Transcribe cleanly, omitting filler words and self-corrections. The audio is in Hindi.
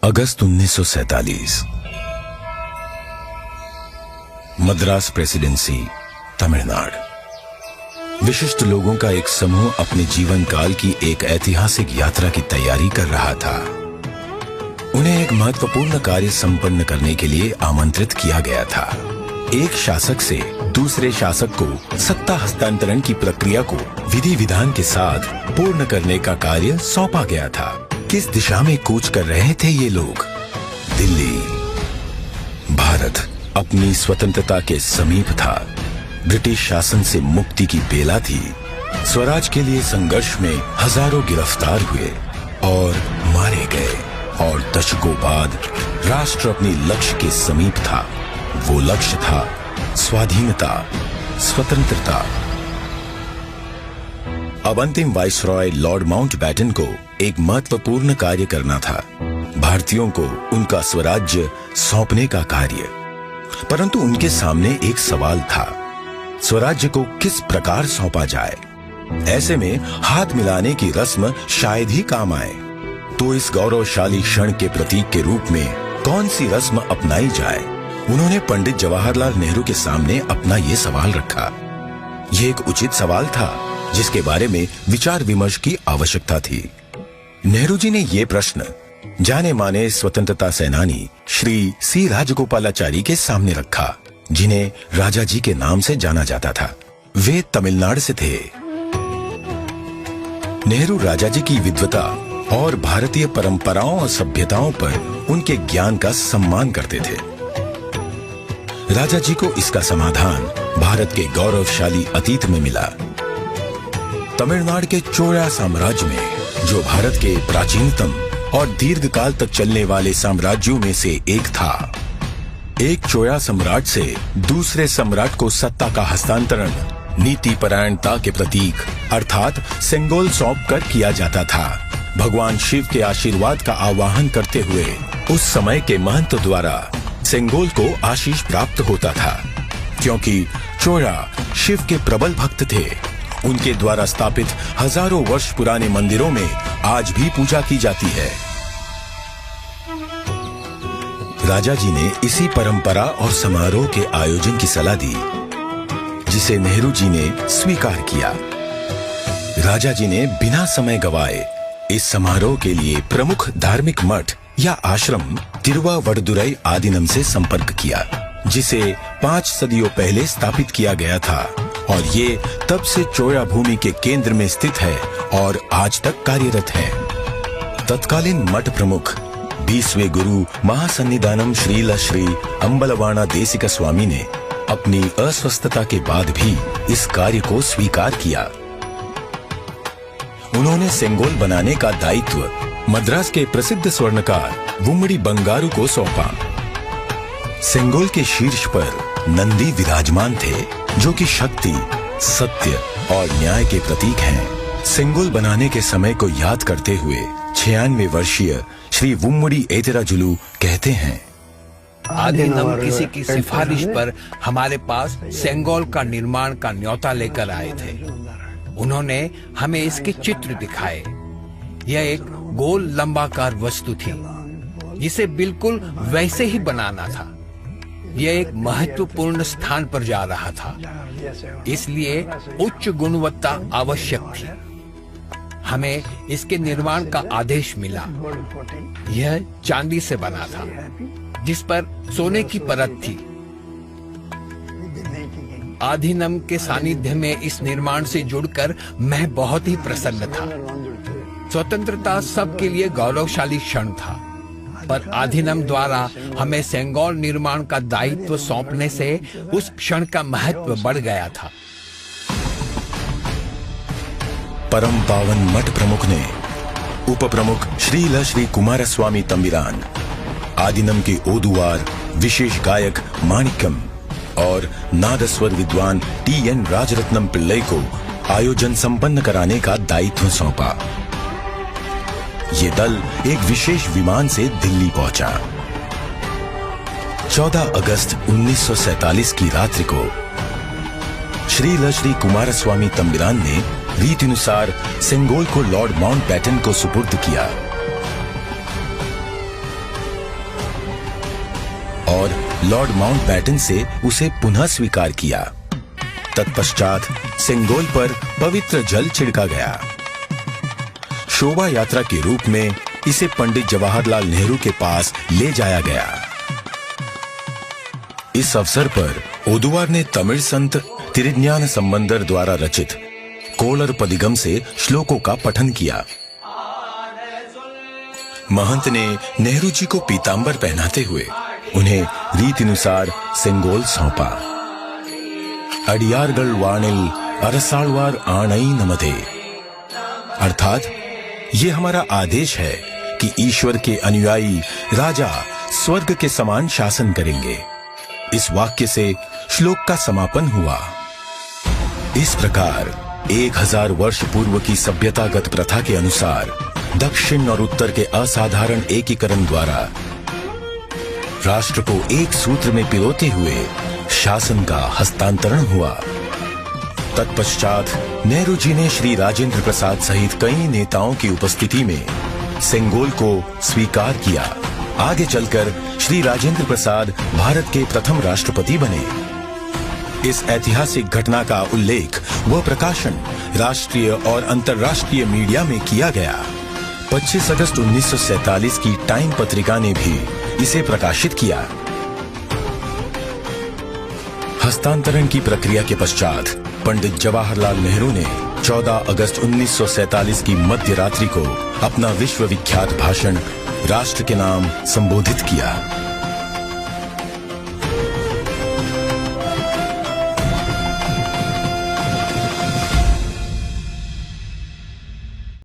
अगस्त 1947। मद्रास प्रेसिडेंसी, तमिलनाडु। विशिष्ट लोगों का एक समूह अपने जीवन काल की एक ऐतिहासिक यात्रा की तैयारी कर रहा था। उन्हें एक महत्वपूर्ण कार्य संपन्न करने के लिए आमंत्रित किया गया था। एक शासक से दूसरे शासक को सत्ता हस्तांतरण की प्रक्रिया को विधि विधान के साथ पूर्ण करने का कार्य सौंपा गया था। किस दिशा में कूच कर रहे थे ये लोग? दिल्ली। भारत अपनी स्वतंत्रता के समीप था। ब्रिटिश शासन से मुक्ति की बेला थी। स्वराज के लिए संघर्ष में हजारों गिरफ्तार हुए और मारे गए, और दशकों बाद राष्ट्र अपनी लक्ष्य के समीप था। वो लक्ष्य था स्वाधीनता, स्वतंत्रता। अब अंतिम वाइसरॉय लॉर्ड माउंटबेटन को एक महत्वपूर्ण कार्य करना था, भारतीयों को उनका स्वराज्य सौंपने का कार्य। परंतु उनके सामने एक सवाल था, स्वराज्य को किस प्रकार सौंपा जाए। ऐसे में हाथ मिलाने की रस्म शायद ही काम आए। तो इस गौरवशाली क्षण के प्रतीक के रूप में कौन सी रस्म अपनाई जाए? उन्होंने पंडित जवाहरलाल नेहरू के सामने अपना ये सवाल रखा। ये एक उचित सवाल था जिसके बारे में विचार विमर्श की आवश्यकता थी। नेहरू जी ने ये प्रश्न जाने माने स्वतंत्रता सेनानी श्री सी राजगोपालाचारी के सामने रखा, जिन्हें राजा जी के नाम से जाना जाता था। वे तमिलनाडु से थे। नेहरू राजा जी की विद्वता और भारतीय परंपराओं और सभ्यताओं पर उनके ज्ञान का सम्मान करते थे। राजा जी को इसका समाधान भारत के गौरवशाली अतीत में मिला। तमिलनाडु के चोला साम्राज्य में, जो भारत के प्राचीनतम और दीर्घकाल तक चलने वाले साम्राज्यों में से एक था, एक चोला सम्राट से दूसरे सम्राट को सत्ता का हस्तांतरण नीति परायणता के प्रतीक अर्थात सेंगोल सौंप कर किया जाता था। भगवान शिव के आशीर्वाद का आवाहन करते हुए उस समय के महंत द्वारा सेंगोल को आशीष प्राप्त होता था। क्योंकि चोला शिव के प्रबल भक्त थे, उनके द्वारा स्थापित हजारों वर्ष पुराने मंदिरों में आज भी पूजा की जाती है। राजा जी ने इसी परंपरा और समारोह के आयोजन की सलाह दी, जिसे नेहरू जी ने स्वीकार किया। राजा जी ने बिना समय गवाए इस समारोह के लिए प्रमुख धार्मिक मठ या आश्रम तिरुवावड़दुराई आदीनम से संपर्क किया, जिसे 5 सदियों पहले स्थापित किया गया था, और ये तब से चोला भूमि के केंद्र में स्थित है और आज तक कार्यरत है। तत्कालीन मठ प्रमुख 20वें गुरु महासन्निधानम श्रील श्री अंबलवाना देसिका स्वामी ने अपनी अस्वस्थता के बाद भी इस कार्य को स्वीकार किया। उन्होंने सेंगोल बनाने का दायित्व मद्रास के प्रसिद्ध स्वर्णकार वुम्मड़ी बंगारू को सौंपा। सेंगोल के शीर्ष पर नंदी विराजमान थे, जो कि शक्ति, सत्य और न्याय के प्रतीक हैं। सेंगोल बनाने के समय को याद करते हुए 96 वर्षीय श्री वुम्मड़ी एतिराजुलु कहते हैं, आदिनम किसी की सिफारिश पर हमारे पास सेंगोल का निर्माण का न्योता लेकर आए थे। उन्होंने हमें इसके चित्र दिखाए। यह एक गोल लंबाकार वस्तु थी, जिसे बिल्कुल वैसे ही बनाना था। यह एक महत्वपूर्ण स्थान पर जा रहा था, इसलिए उच्च गुणवत्ता आवश्यक थी। हमें इसके निर्माण का आदेश मिला। यह चांदी से बना था, जिस पर सोने की परत थी। आधीनम के सानिध्य में इस निर्माण से जुड़कर मैं बहुत ही प्रसन्न था। स्वतंत्रता सबके लिए गौरवशाली क्षण था, पर आधीनम द्वारा हमें सेंगोल निर्माण का दायित्व सौंपने से उस क्षण का महत्व बढ़ गया था। परम पावन मठ प्रमुख ने उप प्रमुख श्रील श्री कुमारस्वामी तंबिरान, आदिनम के ओदुवार विशेष गायक माणिक्यम और नादस्वर विद्वान TN राजरत्नम पिल्लई को आयोजन संपन्न कराने का दायित्व सौंपा। ये दल एक विशेष विमान से दिल्ली पहुंचा। 14 अगस्त 1947 की रात्रि को श्रील श्री कुमारस्वामी तंबिरान ने रीतिनुसार सेंगोल को लॉर्ड माउंटबेटन को सुपुर्द किया। और लॉर्ड माउंटबैटन से उसे पुनः स्वीकार किया। तत्पश्चात सेंगोल पर पवित्र जल छिड़का गया। शोभा यात्रा के रूप में इसे पंडित जवाहरलाल नेहरू के पास ले जाया गया। इस अवसर पर ओदुवार ने तमिल संत तिरुज्ञान संबंदर द्वारा रचित कोलर पदिगम से श्लोकों का पठन किया। महंत ने नेहरू जी को पीतांबर पहनाते हुए उन्हें रीतिनुसार सेंगोल सौंपा। अडियारगल वाणिल अरसालवार आणई नमते, अर्थात ये हमारा आदेश है कि ईश्वर के अनुयायी राजा स्वर्ग के समान शासन करेंगे। इस वाक्य से श्लोक का समापन हुआ। इस प्रकार 1000 वर्ष पूर्व की सभ्यतागत प्रथा के अनुसार दक्षिण और उत्तर के असाधारण एकीकरण द्वारा राष्ट्र को एक सूत्र में पिरोते हुए शासन का हस्तांतरण हुआ। तत्पश्चात नेहरू जी ने श्री राजेंद्र प्रसाद सहित कई नेताओं की उपस्थिति में सेंगोल को स्वीकार किया। आगे चलकर श्री राजेंद्र प्रसाद भारत के प्रथम राष्ट्रपति बने। इस ऐतिहासिक घटना का उल्लेख व प्रकाशन राष्ट्रीय और अंतर्राष्ट्रीय मीडिया में किया गया। 25 अगस्त 1947 की टाइम पत्रिका ने भी इसे प्रकाशित किया। हस्तांतरण की प्रक्रिया के पश्चात पंडित जवाहरलाल नेहरू ने 14 अगस्त 1947 की मध्य रात्रि को अपना विश्व विख्यात भाषण राष्ट्र के नाम संबोधित किया।